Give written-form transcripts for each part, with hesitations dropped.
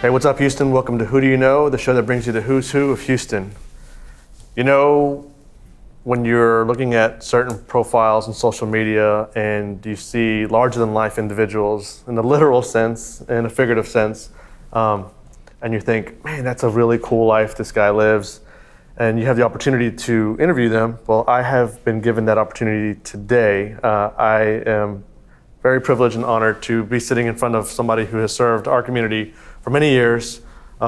Hey, what's up, Houston? Welcome to Who Do You Know, the show that brings you the who's who of Houston. You know, when you're looking at certain profiles on social media and you see larger-than-life individuals in the literal sense and a figurative sense, and you think, man, that's a really cool life this guy lives, and you have the opportunity to interview them. Well, I have been given that opportunity today. I am very privileged and honored to be sitting in front of somebody who has served our community for many years,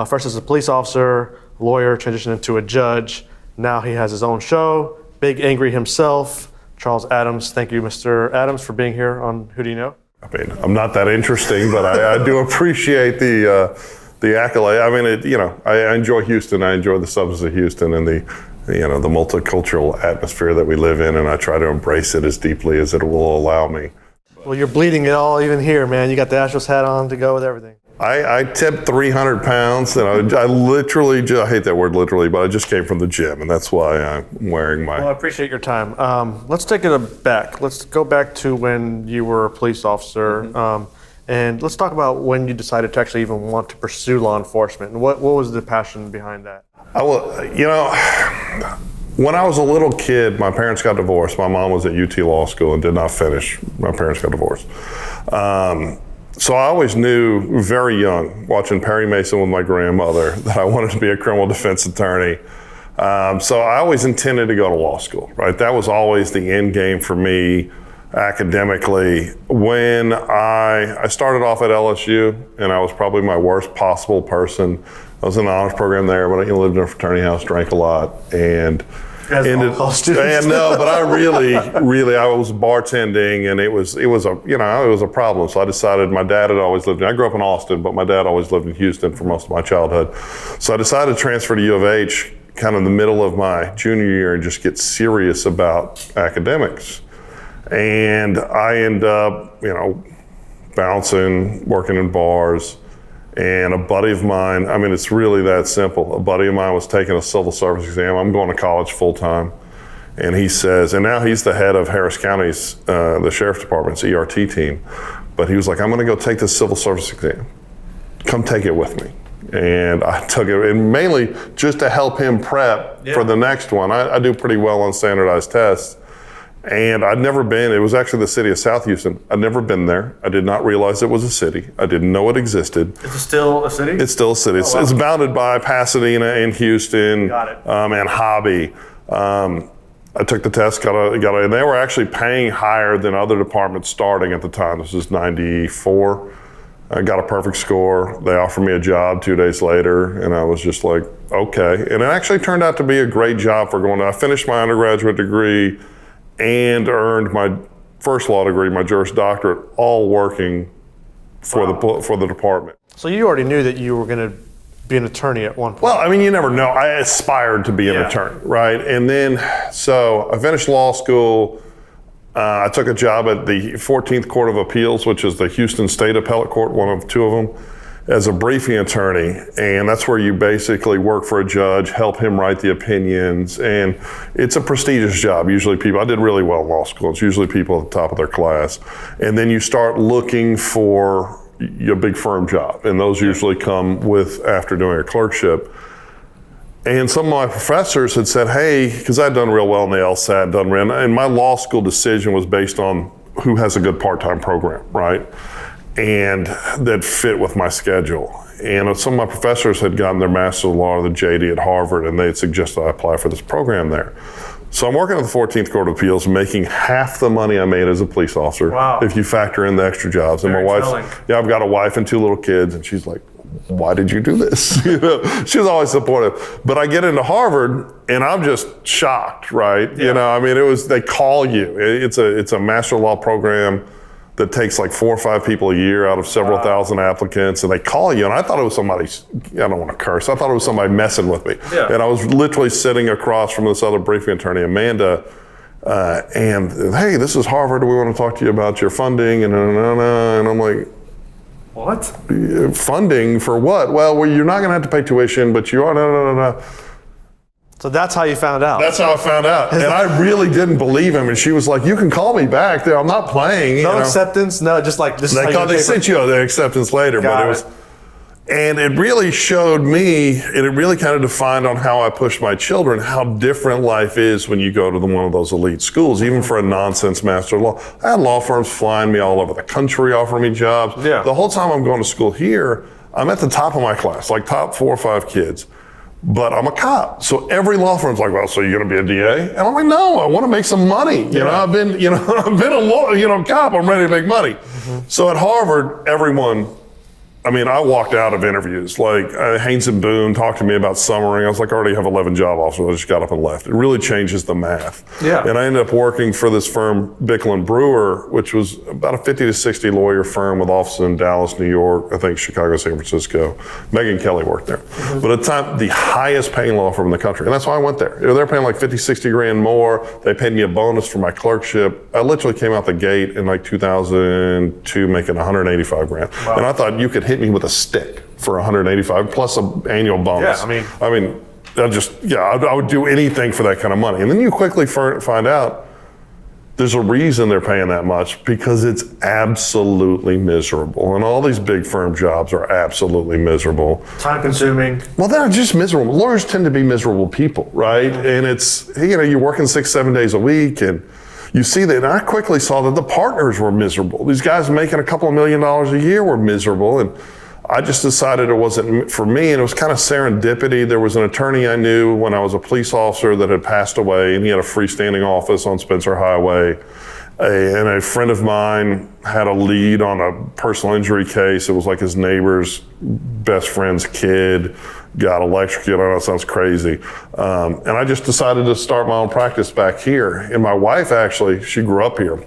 first as a police officer, lawyer, transitioned into a judge. Now he has his own show, Big Angry himself, Charles Adams. Thank you, Mr. Adams, for being here on Who Do You Know? I mean, I'm not that interesting, but I do appreciate the accolade. I mean, I enjoy Houston. I enjoy the suburbs of Houston and the multicultural atmosphere that we live in, and I try to embrace it as deeply as it will allow me. Well, you're bleeding it all even here, man. You got the Astros hat on to go with everything. I tipped 300 pounds, and I literally, I hate that word literally, but I just came from the gym, and that's why I'm wearing my... Well, I appreciate your time. Let's take it back. Let's go back to when you were a police officer, and let's talk about when you decided to actually even want to pursue law enforcement, and what was the passion behind that? When I was a little kid, my parents got divorced. My mom was at UT Law School and did not finish. My parents got divorced. So I always knew very young, watching Perry Mason with my grandmother, that I wanted to be a criminal defense attorney. So I always intended to go to law school, right? That was always the end game for me academically. When I started off at LSU, and I was probably my worst possible person. I was in the honors program there, but I lived in a fraternity house, drank a lot, and but I was bartending, and it was a problem. So I decided, my dad had always lived I grew up in Austin, but my dad always lived in Houston for most of my childhood. So I decided to transfer to U of H kind of in the middle of my junior year and just get serious about academics. And I ended up, bouncing, working in bars. And a buddy of mine, it's really that simple. A buddy of mine was taking a civil service exam. I'm going to college full time. And he says, and now he's the head of Harris County's, the Sheriff's Department's ERT team. But he was like, I'm gonna go take this civil service exam. Come take it with me. And I took it, and mainly just to help him prep for the next one. I do pretty well on standardized tests. And I'd never been, it was actually the city of South Houston. I'd never been there. I did not realize it was a city. I didn't know it existed. Is it still a city? It's still a city. It's bounded by Pasadena and Houston. Got it. And Hobby. I took the test, got it, and they were actually paying higher than other departments starting at the time. This was 94. I got a perfect score. They offered me a job 2 days later, and I was just like, okay. And it actually turned out to be a great job for going. I finished my undergraduate degree and earned my first law degree, my Juris Doctorate, all working for the department. So you already knew that you were going to be an attorney at one point. Well, you never know. I aspired to be an attorney, right? And then, so I finished law school. I took a job at the 14th Court of Appeals, which is the Houston State Appellate Court, one of two of them, as a briefing attorney. And that's where you basically work for a judge, help him write the opinions. And it's a prestigious job. Usually I did really well in law school. It's usually people at the top of their class. And then you start looking for your big firm job. And those usually come after doing a clerkship. And some of my professors had said, hey, because I'd done real well in the LSAT, and my law school decision was based on who has a good part-time program, right? And that fit with my schedule. And some of my professors had gotten their Master of Law or the JD at Harvard, and they had suggested I apply for this program there. So I'm working at the 14th Court of Appeals, making half the money I made as a police officer. Wow. If you factor in the extra jobs. And my wife's, I've got a wife and 2 little kids, and she's like, why did you do this? She was always supportive. But I get into Harvard, and I'm just shocked, right? Yeah. They call you. It's a Master of Law program that takes like 4 or 5 people a year out of several thousand applicants, and they call you. And I thought it was somebody, I don't want to curse, I thought it was somebody messing with me. Yeah. And I was literally sitting across from this other briefing attorney, Amanda, and hey, this is Harvard, we want to talk to you about your funding, and I'm like, what? Funding for what? Well, you're not going to have to pay tuition, but you are, no. So that's how you found out. That's how I found out. And I really didn't believe him. And she was like, you can call me back. I'm not playing. No acceptance? No, just like this. They sent you the acceptance later. And it really showed me, and it really kind of defined on how I push my children, how different life is when you go to one of those elite schools, even for a nonsense master of law. I had law firms flying me all over the country, offering me jobs. Yeah. The whole time I'm going to school here, I'm at the top of my class, like top 4 or 5 kids. But I'm a cop. So every law firm's like, well, so you're gonna be a DA? And I'm like, no, I wanna make some money. You know, I've been a law, cop, I'm ready to make money. So at Harvard, everyone, I walked out of interviews. Like Haynes and Boone talked to me about summering. I was like, I already have 11 job offers. I just got up and left. It really changes the math. Yeah. And I ended up working for this firm, Bickle and Brewer, which was about a 50 to 60 lawyer firm with offices in Dallas, New York, I think Chicago, San Francisco. Megyn Kelly worked there. But at the time, the highest paying law firm in the country. And that's why I went there. They're paying like 50, 60 grand more. They paid me a bonus for my clerkship. I literally came out the gate in like 2002 making 185 grand. Wow. And I thought you could hit me with a stick for 185 plus an annual bonus. Yeah, I would do anything for that kind of money. And then you quickly find out there's a reason they're paying that much, because it's absolutely miserable. And all these big firm jobs are absolutely miserable. Time consuming. Well, they're just miserable. Lawyers tend to be miserable people, right? And it's, you're working 6-7 days a week, and you see that. And I quickly saw that the partners were miserable. These guys making a couple of $1 million a year were miserable. And I just decided it wasn't for me, and it was kind of serendipity. There was an attorney I knew when I was a police officer that had passed away, and he had a freestanding office on Spencer Highway. And a friend of mine had a lead on a personal injury case. It was like his neighbor's best friend's kid got electrocuted. I know it sounds crazy. And I just decided to start my own practice back here. And my wife, actually, she grew up here.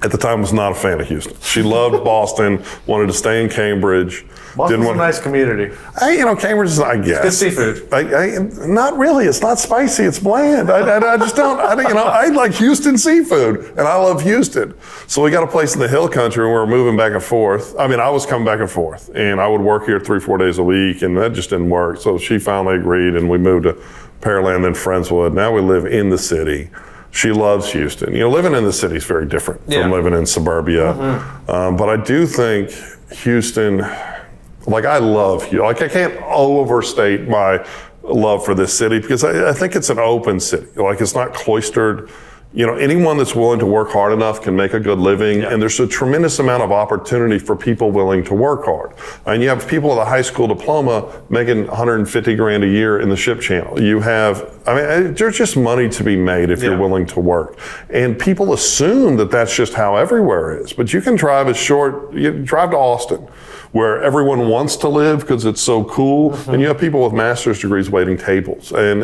At the time, was not a fan of Houston. She loved Boston, wanted to stay in Cambridge. Boston's a nice community. Cambridge is, I guess. It's good seafood. Not really. It's not spicy. It's bland. I just don't. I like Houston seafood, and I love Houston. So we got a place in the Hill Country, and we were moving back and forth. I was coming back and forth, and I would work here 3-4 days a week, and that just didn't work. So she finally agreed, and we moved to Pearland, then Friendswood. Now we live in the city. She loves Houston. Living in the city is very different from living in suburbia. But I do think Houston, I love Houston. I can't overstate my love for this city, because I think it's an open city. It's not cloistered. Anyone that's willing to work hard enough can make a good living, and there's a tremendous amount of opportunity for people willing to work hard. And you have people with a high school diploma making 150 grand a year in the ship channel. You have, there's just money to be made if you're willing to work. And people assume that that's just how everywhere is, but you can drive you drive to Austin, where everyone wants to live because it's so cool, and you have people with master's degrees waiting tables. And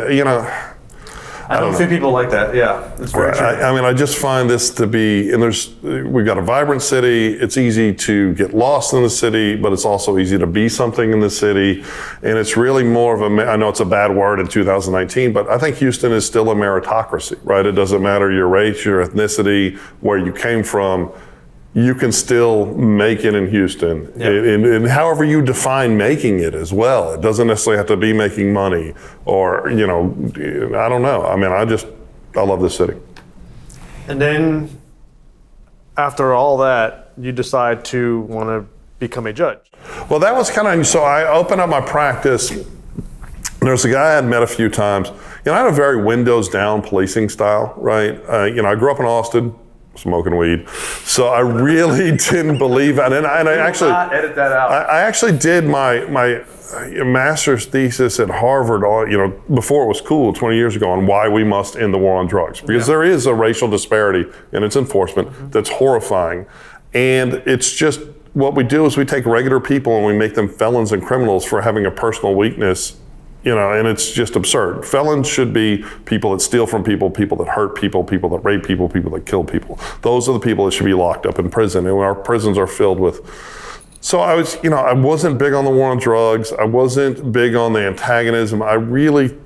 I don't see people like that. Yeah, it's very true. I just find this to be, and we've got a vibrant city. It's easy to get lost in the city, but it's also easy to be something in the city. And it's really more of I know it's a bad word in 2019, but I think Houston is still a meritocracy, right? It doesn't matter your race, your ethnicity, where you came from. You can still make it in Houston, and however you define making it as well. It doesn't necessarily have to be making money, or, I don't know. I love this city. And then after all that, you decide to want to become a judge. Well, that was so I opened up my practice. There's a guy I had met a few times. I had a very windows down policing style, right? I grew up in Austin, smoking weed. So I really didn't believe it. And I actually edit that out. I actually did my master's thesis at Harvard, before it was cool 20 years ago, on why we must end the war on drugs. Because there is a racial disparity in its enforcement that's horrifying. And it's just, what we do is we take regular people and we make them felons and criminals for having a personal weakness. And it's just absurd. Felons should be people that steal from people, people that hurt people, people that rape people, people that kill people. Those are the people that should be locked up in prison. And our prisons are filled with. So I wasn't big on the war on drugs. I wasn't big on the antagonism. I really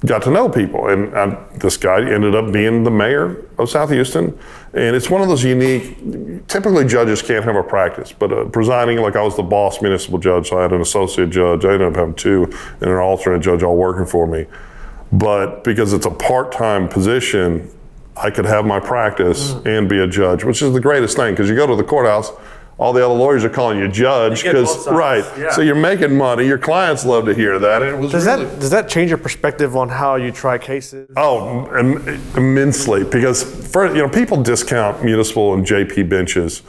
got to know people. And this guy ended up being the mayor of South Houston. And it's one of those unique, typically judges can't have a practice, but presiding, I was the boss municipal judge, so I had an associate judge. I ended up having 2 and an alternate judge all working for me. But because it's a part-time position, I could have my practice and be a judge, which is the greatest thing, because you go to the courthouse, all the other lawyers are calling you judge because right. Yeah. So you're making money. Your clients love to hear that. And it was does that change your perspective on how you try cases? Oh, immensely. Because first, people discount municipal and JP benches,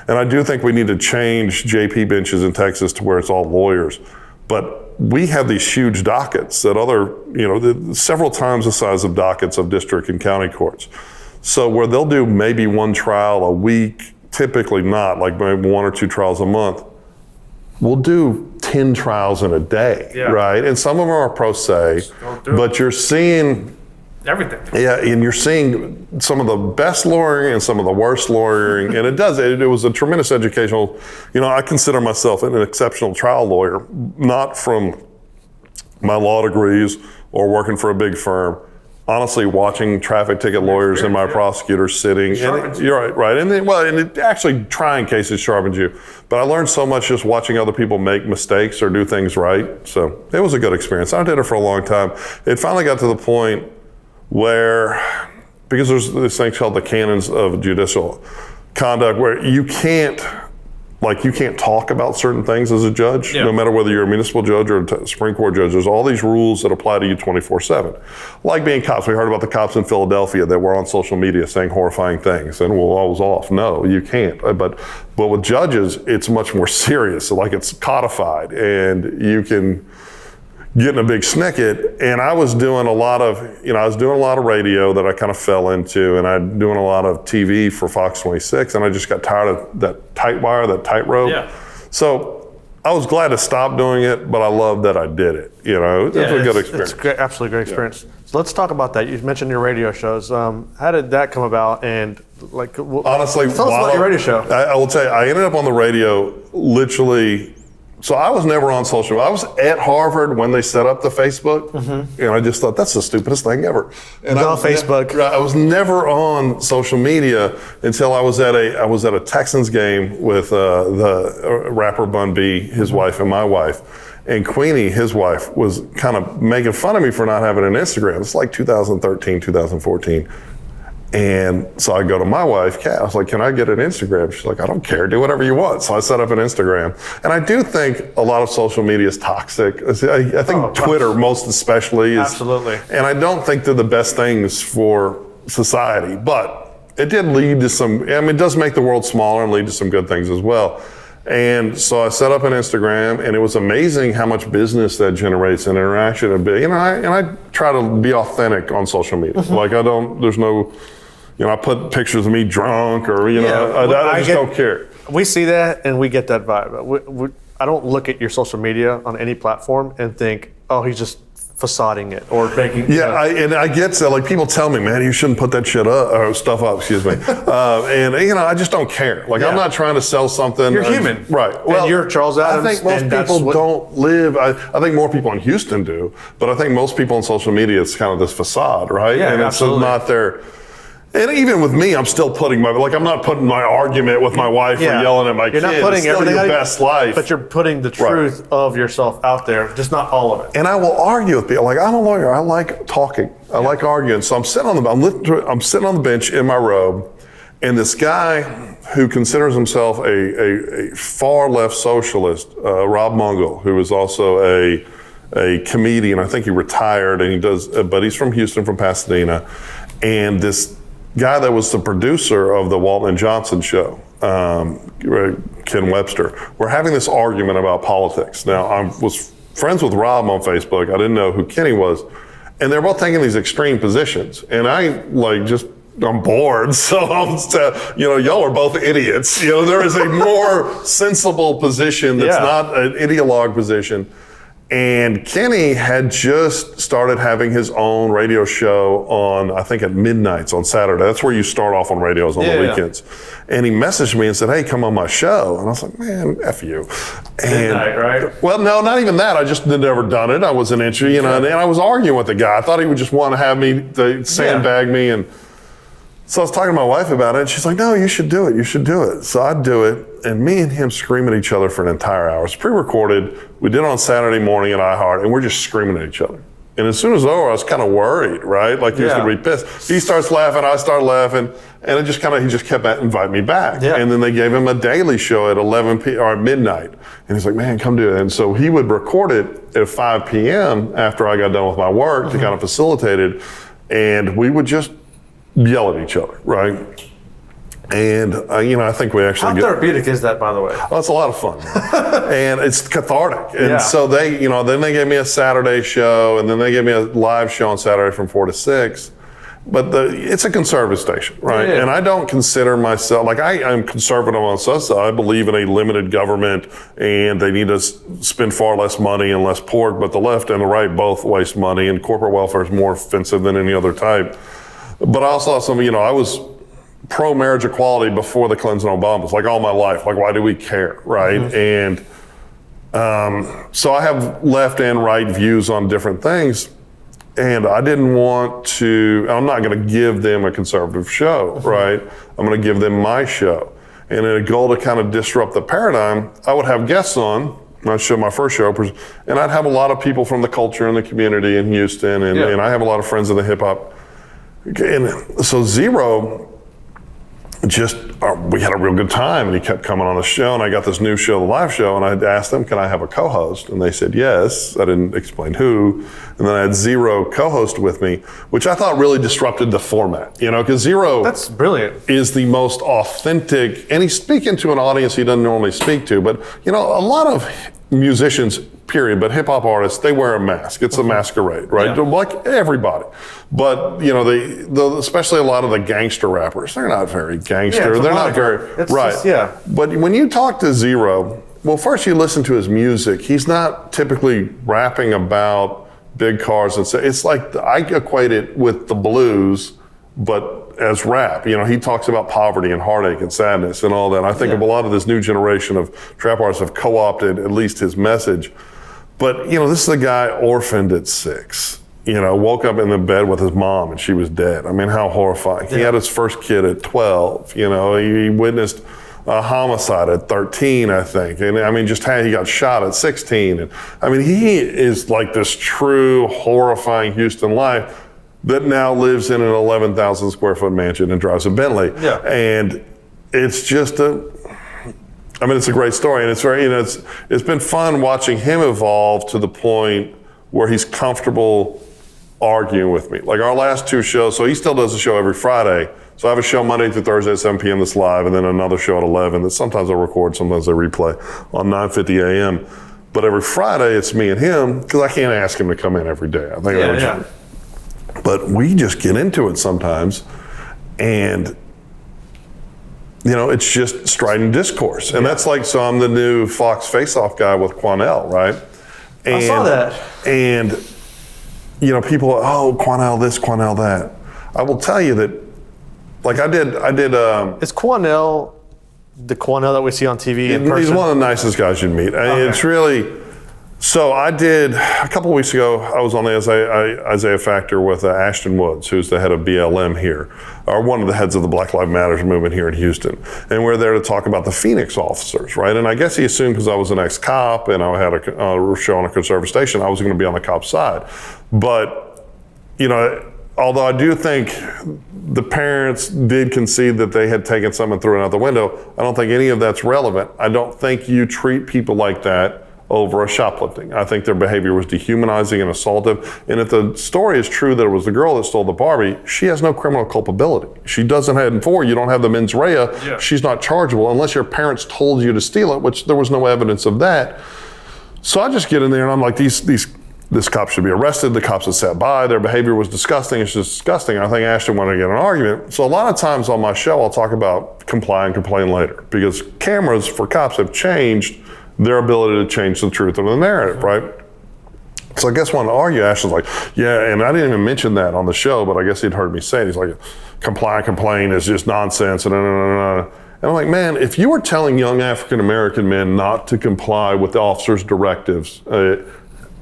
and I do think we need to change JP benches in Texas to where it's all lawyers. But we have these huge dockets that several times the size of dockets of district and county courts. So where they'll do maybe one trial a week. Typically not, like maybe 1 or 2 trials a month. We'll do 10 trials in a day, right? And some of them are pro se, but you're seeing everything. Yeah, and you're seeing some of the best lawyering and some of the worst lawyering, and it was a tremendous educational. I consider myself an exceptional trial lawyer, not from my law degrees or working for a big firm. Honestly, watching traffic ticket lawyers and my prosecutors sitting, you're right, and then, actually trying cases sharpens you. But I learned so much just watching other people make mistakes or do things right. So it was a good experience. I did it for a long time. It finally got to the point where, because there's this thing called the canons of judicial conduct, where you can't talk about certain things as a judge, no matter whether you're a municipal judge or a Supreme Court judge. There's all these rules that apply to you 24/7. Like being cops. We heard about the cops in Philadelphia that were on social media saying horrifying things, and I was off. No, you can't. But with judges, it's much more serious. So it's codified, and you can get in a big snicket. And I was doing a lot of radio that I kind of fell into, and I'm doing a lot of TV for Fox 26, and I just got tired of that tightrope. Yeah. So I was glad to stop doing it, but I love that I did it. It was a good experience. It's absolutely great experience. So let's talk about that. You mentioned your radio shows. How did that come about? And honestly, tell us about your radio show. I will tell you, I ended up on the radio literally. So I was never on social media. I was at Harvard when they set up the Facebook, and I just thought, that's the stupidest thing ever. And on Facebook. I was never on social media until I was at a Texans game with the rapper Bun B, his wife, and my wife. And Queenie, his wife, was kind of making fun of me for not having an Instagram. It's like 2013, 2014. And so I go to my wife, Kat, I was like, can I get an Instagram? She's like, I don't care, do whatever you want. So I set up an Instagram. And I do think a lot of social media is toxic. I think Twitter most especially is. Absolutely. And I don't think they're the best things for society, but it did lead to it does make the world smaller and lead to some good things as well. And so I set up an Instagram, and it was amazing how much business that generates and interaction. And I try to be authentic on social media. There's no, I put pictures of me drunk or, I just don't care. We see that and we get that vibe. I don't look at your social media on any platform and think, oh, he's just facading it or making. Yeah, I get that. People tell me, man, you shouldn't put that stuff up. Excuse me. I just don't care. I'm not trying to sell something. You're human, right? Well, and you're Charles Adams. I think most people don't live. I think more people in Houston do, but I think most people on social media, it's kind of this facade, right? Yeah, and absolutely. It's not their. And even with me, I'm still putting I'm not putting my argument with my wife or yelling at my kids. You're not putting everything your best life. But you're putting the truth of yourself out there, just not all of it. And I will argue with people. I'm a lawyer. I like talking. I like arguing. So I'm sitting on the bench in my robe, and this guy who considers himself a far left socialist, Rob Mungle, who is also a comedian. I think he retired, and but he's from Houston, from Pasadena, and this guy that was the producer of the Walton and Johnson show, Ken Webster, we're having this argument about politics. Now, I was friends with Rob on Facebook. I didn't know who Kenny was. And they're both taking these extreme positions. And I'm bored. So y'all are both idiots. There is a more sensible position that's not an ideologue position. And Kenny had just started having his own radio show on, I think, at midnights on Saturday. That's where you start off on radios on the weekends. And he messaged me and said, hey, come on my show. And I was like, man, F you. Midnight, right? Well, no, not even that. I just had never done it. I was an entry, and I was arguing with the guy. I thought he would just want to have me, to sandbag me. And so I was talking to my wife about it, and she's like, no, you should do it. You should do it. So I do it. And me and him scream at each other for an entire hour. It's pre-recorded. We did it on Saturday morning at iHeart, and we're just screaming at each other. And as soon as it was over, I was kind of worried, right? Like he was going to be pissed. He starts laughing, I start laughing, and he just kept inviting me back. Yeah. And then they gave him a daily show at 11 p.m. or at midnight. And he's like, man, come do it. And so he would record it at 5 p.m. after I got done with my work to kind of facilitate it. And we would just yell at each other, right? And I think we actually How therapeutic is that, by the way? Well, it's a lot of fun, and it's cathartic. And Yeah. so then they gave me a Saturday show, and then they gave me a live show on Saturday from 4 to 6. But it's a conservative station, right? Yeah. And I don't consider myself, like I'm conservative on social. I believe in a limited government, and they need to spend far less money and less pork, but the left and the right both waste money, and corporate welfare is more offensive than any other type. But I also have I was pro-marriage equality before the Clintons and Obamas, like all my life. Like, why do we care, right? And so I have left and right views on different things, and I didn't want to, I'm not going to give them a conservative show, right? I'm going to give them my show. And in a goal to kind of disrupt the paradigm, I would have guests on, my first show, and I'd have a lot of people from the culture and the community in Houston, and I have a lot of friends in the hip hop. And so Zero, we had a real good time, and he kept coming on the show, and I got this new show, the live show, and I asked them, can I have a co-host? And they said yes. I didn't explain who. And then I had Zero co-host with me, which I thought really disrupted the format, because Zero That's brilliant. is the most authentic, and he's speaking to an audience he doesn't normally speak to. But, a lot of musicians, period, but hip hop artists, they wear a mask. It's a masquerade, right? Yeah. Like everybody. But, especially a lot of the gangster rappers, they're not very gangster. Yeah, they're not very, right. Just, But when you talk to Zero, well, first you listen to his music. He's not typically rapping about big cars and stuff. It's like, I equate it with the blues, but as rap. He talks about poverty and heartache and sadness and all that. I think of a lot of this new generation of trap artists have co-opted at least his message. But, this is a guy orphaned at 6, woke up in the bed with his mom and she was dead. I mean, how horrifying. He had his first kid at 12, he witnessed a homicide at 13, I think. And I mean, he got shot at 16. And I mean, he is like this true horrifying Houston life that now lives in an 11,000 square foot mansion and drives a Bentley. Yeah. And it's just it's a great story. And it's very, it's been fun watching him evolve to the point where he's comfortable arguing with me. Like our last 2 shows, so he still does a show every Friday. So I have a show Monday through Thursday at 7 p.m. that's live, and then another show at 11 that sometimes I record, sometimes I replay on 9:50 a.m. But every Friday it's me and him, because I can't ask him to come in every day. I think But we just get into it sometimes, and it's just strident discourse. And that's like, so I'm the new Fox face-off guy with Quanell, right? And, I saw that. And, people, Quanell this, Quanell that. I will tell you that, like I did. Is Quanell the Quanell that we see on TV in person? He's one of the nicest guys you'd meet. Okay. It's really, so I did, a couple of weeks ago, I was on the Isaiah Factor with Ashton Woods, who's the head of BLM here, or one of the heads of the Black Lives Matter movement here in Houston. And we're there to talk about the Phoenix officers, right? And I guess he assumed because I was an ex-cop and I had a show on a conservative station, I was going to be on the cop side. But, although I do think the parents did concede that they had taken someone through it out the window, I don't think any of that's relevant. I don't think you treat people like that over a shoplifting. I think their behavior was dehumanizing and assaultive. And if the story is true that it was the girl that stole the Barbie, she has no criminal culpability. She doesn't have, you don't have the mens rea, she's not chargeable unless your parents told you to steal it, which there was no evidence of that. So I just get in there and I'm like, this cop should be arrested. The cops that sat by, their behavior was disgusting. It's just disgusting. I think Ashton wanted to get an argument. So a lot of times on my show, I'll talk about comply and complain later, because cameras for cops have changed their ability to change the truth of the narrative, right? So I guess when I argue, Ashton's like, yeah, and I didn't even mention that on the show, but I guess he'd heard me say it. He's like, comply and complain is just nonsense, and And I'm like, man, if you were telling young African-American men not to comply with the officer's directives,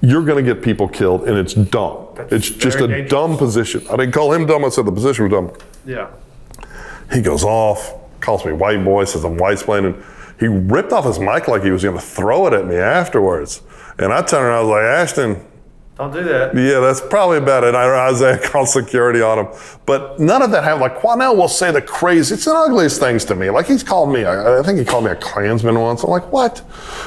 you're going to get people killed, and it's dumb. It's just a dangerous, dumb position. I didn't call him dumb, I said the position was dumb. Yeah. He goes off, calls me white boy, says I'm white-splaining. He ripped off his mic like he was going to throw it at me afterwards. And I turned around, I was like, Ashton, Don't do that. Yeah, that's probably about it. Isaiah called security on him. But none of that happened. Like, Quanell will say the crazy, it's the ugliest things to me. Like, he's called me, I think he called me a Klansman once. I'm like, what?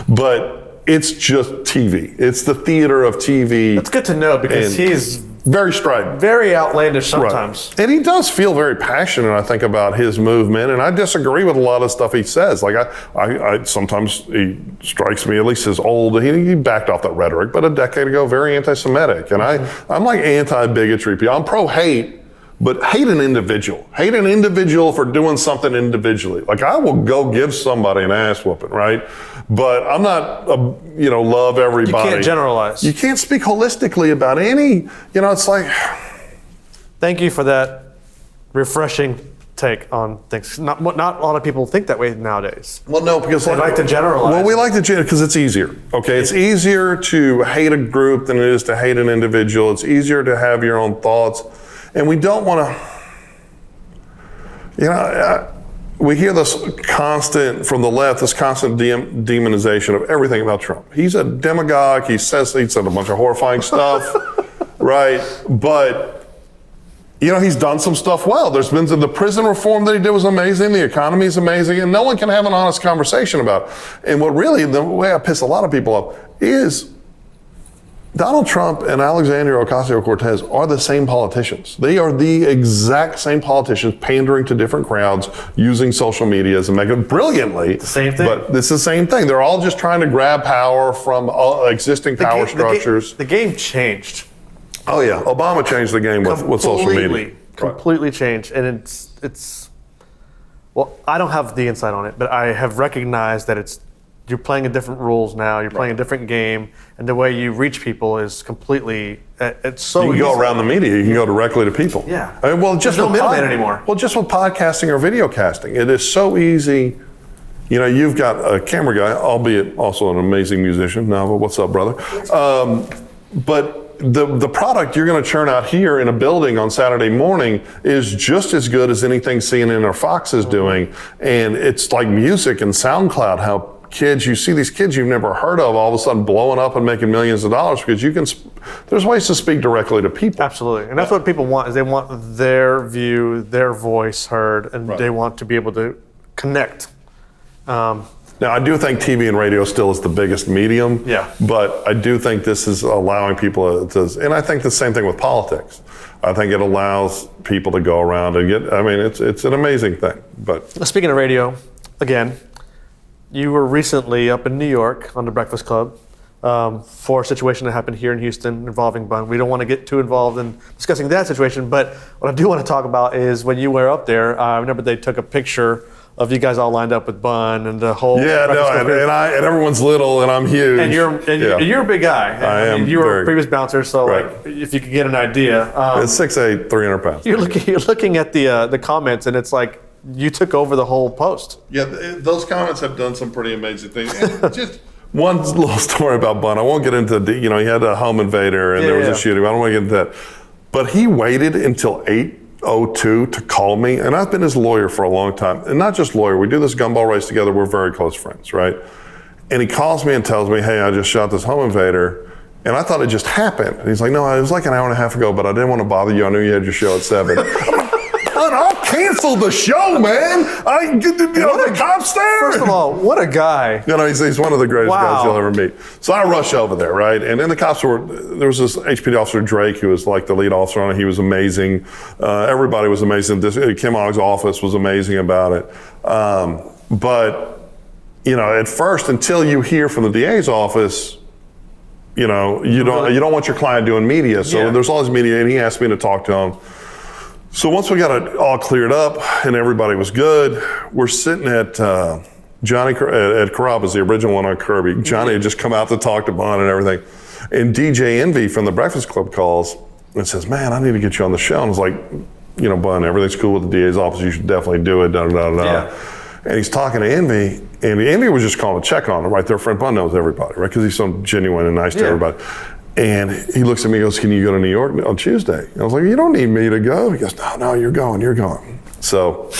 But it's just TV. It's the theater of TV. That's good to know, because he's very strident. very outlandish sometimes. Right. And he does feel very passionate, I think, about his movement. And I disagree with a lot of stuff he says. Like, I sometimes he strikes me, at least as old, he backed off that rhetoric, but a decade ago, very anti-Semitic. And I'm like anti-bigotry. I'm pro-hate, but hate an individual. Hate an individual for doing something individually. Like, I will go give somebody an ass whooping, right? But I'm not, love everybody. You can't generalize. You can't speak holistically about any, it's like. Thank you for that refreshing take on things. Not a lot of people think that way nowadays. Well, no, because they like to generalize. Well, we like to generalize because it's easier. Okay, it's easier to hate a group than it is to hate an individual. It's easier to have your own thoughts, and we don't want to. We hear this constant from the left, this constant demonization of everything about Trump. He's a demagogue. He said a bunch of horrifying stuff, right? But he's done some stuff well. There's been the prison reform that he did was amazing. The economy is amazing, and no one can have an honest conversation about it. And what really, the way I piss a lot of people off is Donald Trump and Alexandria Ocasio-Cortez are the same politicians. They are the exact same politicians pandering to different crowds, using social media as a mechanism brilliantly. The same thing. But it's the same thing. They're all just trying to grab power from existing power structures. The game changed. Oh yeah, Obama changed the game with social media. Completely changed, and it's. Well, I don't have the insight on it, but I have recognized that you're playing a different rules now. You're playing a different game, and the way you reach people is completely. It's so. You can go around the media. You can go directly to people. Yeah. Just there's no middleman anymore. Well, just with podcasting or video casting, it is so easy. You've got a camera guy, albeit also an amazing musician. Nava, what's up, brother? But the product you're going to churn out here in a building on Saturday morning is just as good as anything CNN or Fox is doing. And it's like music and SoundCloud, how you see these kids you've never heard of all of a sudden blowing up and making millions of dollars because there's ways to speak directly to people. Absolutely. And that's what people want, is they want their view, their voice heard, and they want to be able to connect. Now, I do think TV and radio still is the biggest medium. Yeah. But I do think this is allowing people to, and I think the same thing with politics. I think it allows people to go around and it's an amazing thing. But speaking of radio, again, you were recently up in New York on the Breakfast Club for a situation that happened here in Houston involving Bun. We don't want to get too involved in discussing that situation, but what I do want to talk about is when you were up there, I remember they took a picture of you guys all lined up with Bun and the whole. Yeah, no, and everyone's little and I'm huge. And you're a big guy. I am. You were a previous bouncer, so if you could get an idea. It's 6'8", 300 pounds. You're looking at the comments, and it's like you took over the whole post. Yeah, those comments have done some pretty amazing things. And just one little story about Bun. I won't get into he had a home invader and there was a shooting. I don't want to get into that. But he waited until 8:02 to call me, and I've been his lawyer for a long time. And not just lawyer, we do this gumball race together. We're very close friends, right? And he calls me and tells me, hey, I just shot this home invader. And I thought it just happened. And he's like, no, it was like an hour and a half ago, but I didn't want to bother you. I knew you had your show at 7. I'll cancel the show, man. The cops there. First of all, what a guy. He's one of the greatest guys you'll ever meet. So I rush over there, right? And then the cops there was this HPD officer, Drake, who was like the lead officer on it. He was amazing. Everybody was amazing. Kim Ogg's office was amazing about it. But, at first, until you hear from the DA's office, you don't want your client doing media. So there's all this media, and he asked me to talk to him. So once we got it all cleared up and everybody was good, we're sitting at Johnny at Carrabba's, the original one on Kirby. Johnny had just come out to talk to Bun and everything. And DJ Envy from the Breakfast Club calls and says, man, I need to get you on the show. And I was like, Bun, everything's cool with the DA's office. You should definitely do it, Yeah. And he's talking to Envy, and Envy was just calling to check on him, right? Their friend Bun knows everybody, right? Because he's so genuine and nice to everybody. And he looks at me and goes, can you go to New York on Tuesday? And I was like, you don't need me to go. He goes, no, you're going. So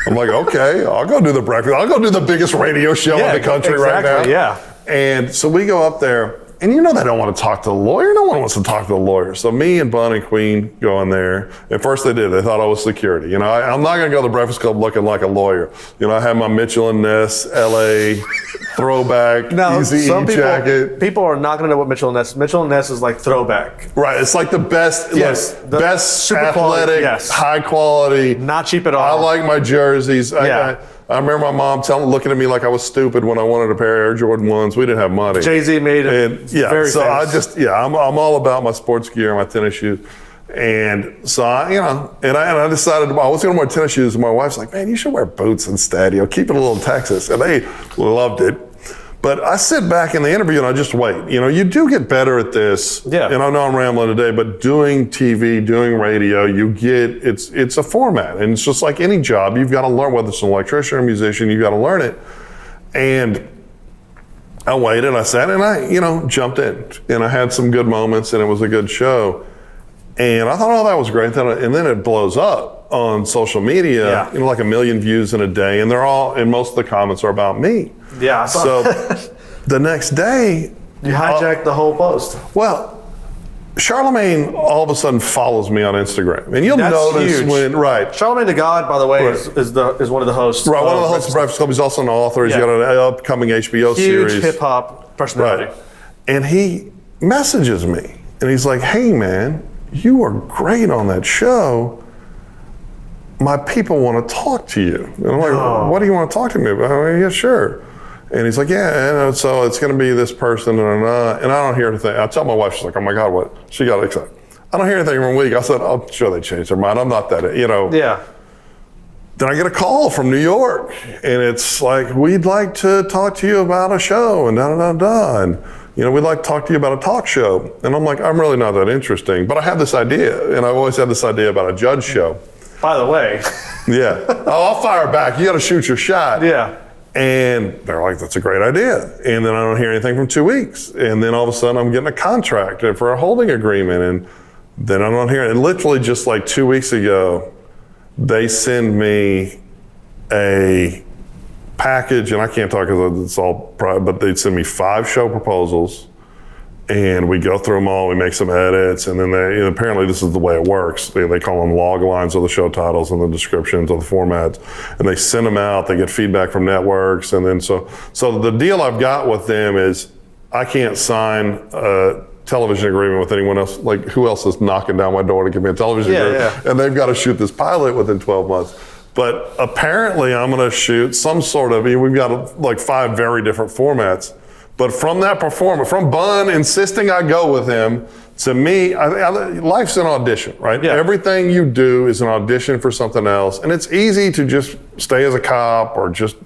I'm like, okay, I'll go do the breakfast. I'll go do the biggest radio show in the country right now. Yeah. And so we go up there, And you know they don't want to talk to the lawyer. No one wants to talk to the lawyer. So me and Bun and Queen go in there. At first they did. They thought I was security. You know, I'm not going to go to the Breakfast Club looking like a lawyer. You know, I have my Mitchell and Ness LA throwback Easy jacket. People are not going to know what Mitchell and Ness. Mitchell and Ness is like throwback. Right. It's like the best, the best super athletic, quality, high quality. Not cheap at all. I like my jerseys. I remember my mom looking at me like I was stupid when I wanted a pair of Air Jordan 1s. We didn't have money. Jay-Z made it very famous. I'm all about my sports gear and my tennis shoes. And so, I decided I was going to wear tennis shoes, and my wife's like, man, you should wear boots instead. Keep it a little Texas. And they loved it. But I sit back in the interview and I just wait. You do get better at this. Yeah. And I know I'm rambling today, but doing TV, doing radio, it's a format. And it's just like any job, you've got to learn, whether it's an electrician or a musician, you've got to learn it. And I waited, I sat, and I, jumped in. And I had some good moments, and it was a good show. And I thought, that was great. And then it blows up on social media, like 1 million views in a day. And most of the comments are about me. Yeah. So the next day, you hijacked the whole post. Well, Charlemagne all of a sudden follows me on Instagram, and you'll notice huge. Charlemagne the God, by the way, is one of the hosts. Right, one of the hosts of Breakfast Club. He's also an author. He's got an upcoming HBO series. Huge hip hop personality. Right. And he messages me, and he's like, "Hey, man, you were great on that show. My people want to talk to you." And I'm like, "What do you want to talk to me about?" I'm like, "Yeah, sure." And he's like, "Yeah, and so it's going to be this person, and I don't hear anything." I tell my wife, she's like, "Oh my God, what?" She got excited. "I don't hear anything from a week." I said, "I'm sure they changed their mind. I'm not that, Yeah. Then I get a call from New York, and it's like, "We'd like to talk to you about a show, and da-da-da-da, and we'd like to talk to you about a talk show." And I'm like, "I'm really not that interesting, but I have this idea," and I've always had this idea about a judge show. By the way. Yeah. I'll fire back. You got to shoot your shot. Yeah. And they're like, "That's a great idea." And then I don't hear anything for 2 weeks. And then all of a sudden I'm getting a contract for a holding agreement. And then I don't hear it. And literally just like 2 weeks ago, they send me a package, and I can't talk because it's all private, but they'd send me 5 show proposals. And we go through them all, we make some edits, and then apparently this is the way it works. They call them log lines of the show titles and the descriptions of the formats, and they send them out, they get feedback from networks, and then so the deal I've got with them is I can't sign a television agreement with anyone else. Like, who else is knocking down my door to give me a television agreement? Yeah. And they've got to shoot this pilot within 12 months. But apparently I'm going to shoot some sort of, we've got like 5 very different formats. But from that performance, from Bun insisting I go with him, to me, life's an audition, right? Yeah. Everything you do is an audition for something else. And it's easy to just stay as a cop or just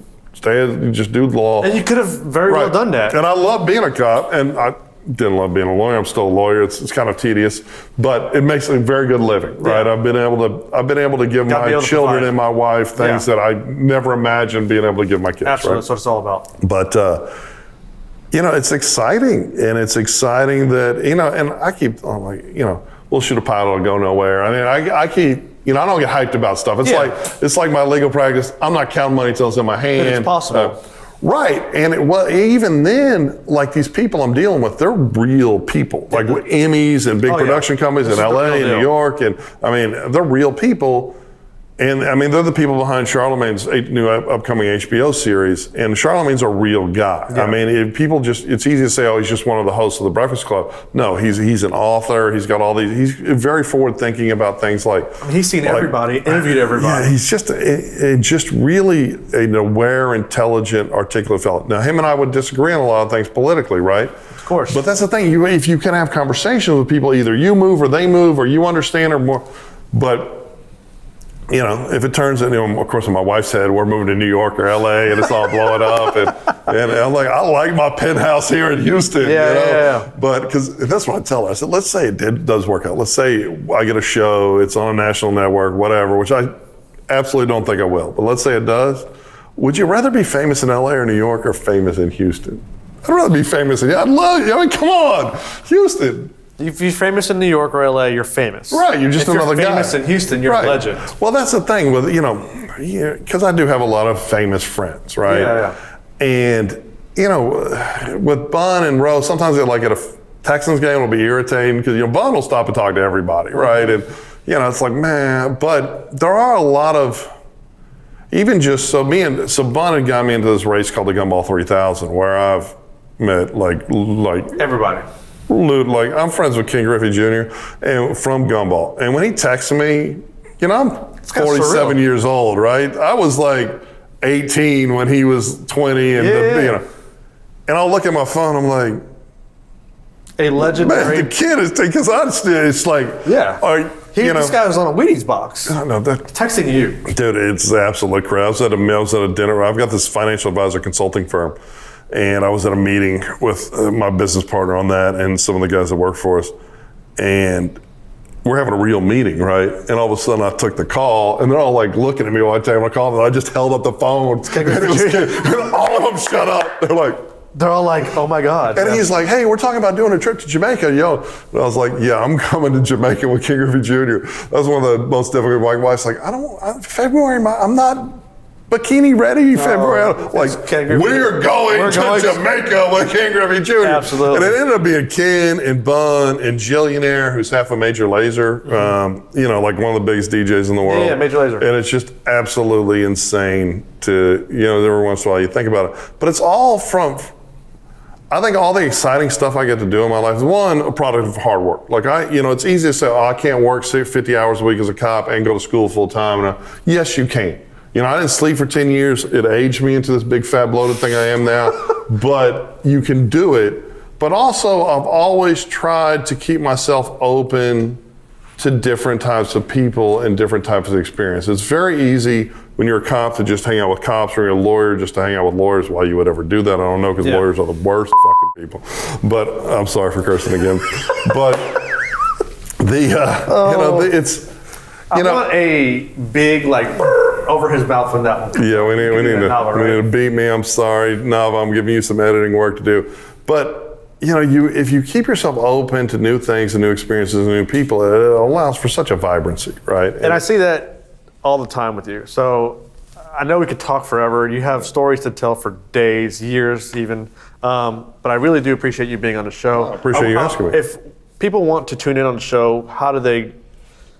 do law. And you could have very well done that. And I love being a cop, and I didn't love being a lawyer. I'm still a lawyer. It's kind of tedious, but it makes a very good living, right? I've been able to give my children and my wife things that I never imagined being able to give my kids. Absolutely, right? That's what it's all about. But it's exciting, and it's exciting that and I keep we'll shoot a pilot, it'll go nowhere. I mean, I keep I don't get hyped about stuff. It's like my legal practice. I'm not counting money till it's in my hand. It's possible. Right, and even then, like these people I'm dealing with, they're real people, like with Emmys and big production companies in LA and New York, and I mean, they're real people. And I mean, they're the people behind Charlemagne's new upcoming HBO series, and Charlemagne's a real guy. Yeah. I mean, it's easy to say, oh, he's just one of the hosts of the Breakfast Club. No, he's an author. He's got all these. He's very forward thinking about things like. He's seen everybody, interviewed everybody. Yeah, he's just really an aware, intelligent, articulate fellow. Now, him and I would disagree on a lot of things politically, right? Of course. But that's the thing. If you can have conversations with people, either you move or they move, or you understand or more, but. If it turns out, of course, in my wife's head, we're moving to New York or LA and it's all blowing up. And I'm like, I like my penthouse here in Houston. Yeah. But because that's what I tell her. I said, let's say it does work out. Let's say I get a show, it's on a national network, whatever, which I absolutely don't think I will. But let's say it does. Would you rather be famous in LA or New York or famous in Houston? I'd rather be famous in, I'd love you. I mean, come on, Houston. If you're famous in New York or LA, you're famous. Right, you're just another guy. If you're famous in Houston, you're a legend. Well, that's the thing with, because I do have a lot of famous friends, right? Yeah. And you know, with Bun and Rose, sometimes they're like at a Texans game, it'll be irritating because, you know, Bun will stop and talk to everybody, right? And, you know, it's like, man, but there are a lot of, even just, so Bun had got me into this race called the Gumball 3000, where I've met like Everybody. like I'm friends with King Griffey Jr. and from Gumball. And when he texted me, you know, I'm 47 years old, right? I was like 18 when he was 20, and you know, and I'll look at my phone, I'm like, a legendary. Man, the kid is, because it's like, this guy was on a Wheaties box. I know that. Texting you. Dude, it's absolute crap. I was at a dinner. I've got this financial advisor consulting firm, and I was at a meeting with my business partner on that and some of the guys that work for us. And we're having a real meeting, right? And all of a sudden I took the call, and they're all like looking at me while I take my call, and I just held up the phone. And all of them shut up. They're all like, oh my God. And he's like, hey, we're talking about doing a trip to Jamaica, yo. And I was like, yeah, I'm coming to Jamaica with King Griffey Jr. That was one of the most difficult. My wife's like, February, I'm not bikini ready February. Like, we're going to Jamaica with King Griffey Jr. Absolutely. And it ended up being Ken and Bun and Jillionaire, who's half a Major Lazer, you know, like one of the biggest DJs in the world. Yeah, Major Lazer. And it's just absolutely insane to, you know, every once in a while you think about it. But it's all from, I think all the exciting stuff I get to do in my life is, one, a product of hard work. Like it's easy to say, oh, I can't work 50 hours a week as a cop and go to school full time. Yes, you can. You know, I didn't sleep for 10 years. It aged me into this big fat bloated thing I am now. But you can do it. But also, I've always tried to keep myself open to different types of people and different types of experience. It's very easy when you're a cop to just hang out with cops, or you're a lawyer just to hang out with lawyers. Why you would ever do that, I don't know, because lawyers are the worst fucking people. But I'm sorry for cursing again. But you know, it's, you know, want a big over his mouth from that one. Yeah, we need to beat me. I'm sorry, Nava. I'm giving you some editing work to do. But you know, if you keep yourself open to new things and new experiences and new people, it allows for such a vibrancy, right? And I see that all the time with you. So I know we could talk forever. You have stories to tell for days, years even. But I really do appreciate you being on the show. I appreciate you asking me. If people want to tune in on the show, how do they?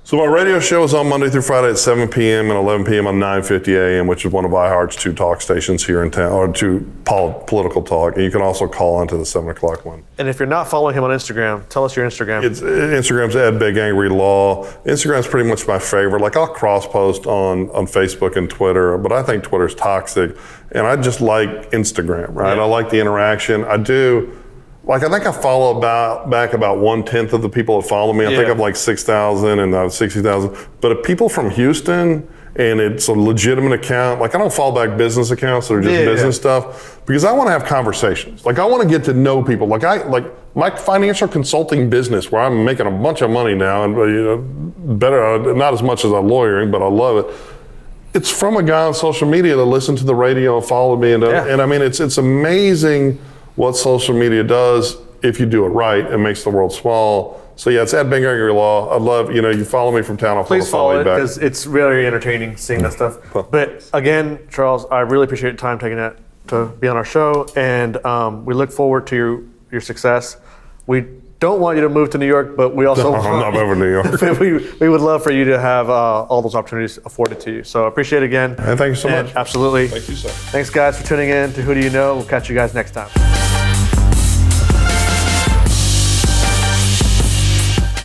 So my radio show is on Monday through Friday at 7 p.m. and 11 p.m. on 950 a.m., which is one of iHeart's 2 talk stations here in town, or 2 political talk. And you can also call into the 7 o'clock one. And if you're not following him on Instagram, tell us your Instagram. Instagram's @BigAngryLaw. Instagram's pretty much my favorite. Like, I'll cross-post on Facebook and Twitter, but I think Twitter's toxic. And I just like Instagram, right? Yeah. I like the interaction. I do. Like, I think I follow back about 1/10 of the people that follow me. I think I'm like 6,000 and 60,000. But if people from Houston, and it's a legitimate account, like, I don't follow back business accounts that are just business stuff, because I want to have conversations. Like, I want to get to know people. Like my financial consulting business, where I'm making a bunch of money now, and better, not as much as I'm lawyering, but I love it. It's from a guy on social media that listened to the radio and followed me, and I mean, it's amazing what social media does if you do it right. It makes the world small. So yeah, it's @BigAngryLaw. I'd love, you follow me from town. Please follow it, because it's really entertaining seeing that stuff. But again, Charles, I really appreciate your time taking that to be on our show, and we look forward to your success. We don't want you to move to New York, but we also I'm not moving to New York. we would love for you to have all those opportunities afforded to you. So I appreciate it again. And thank you so much. Absolutely. Thank you, sir. Thanks, guys, for tuning in to Who Do You Know. We'll catch you guys next time.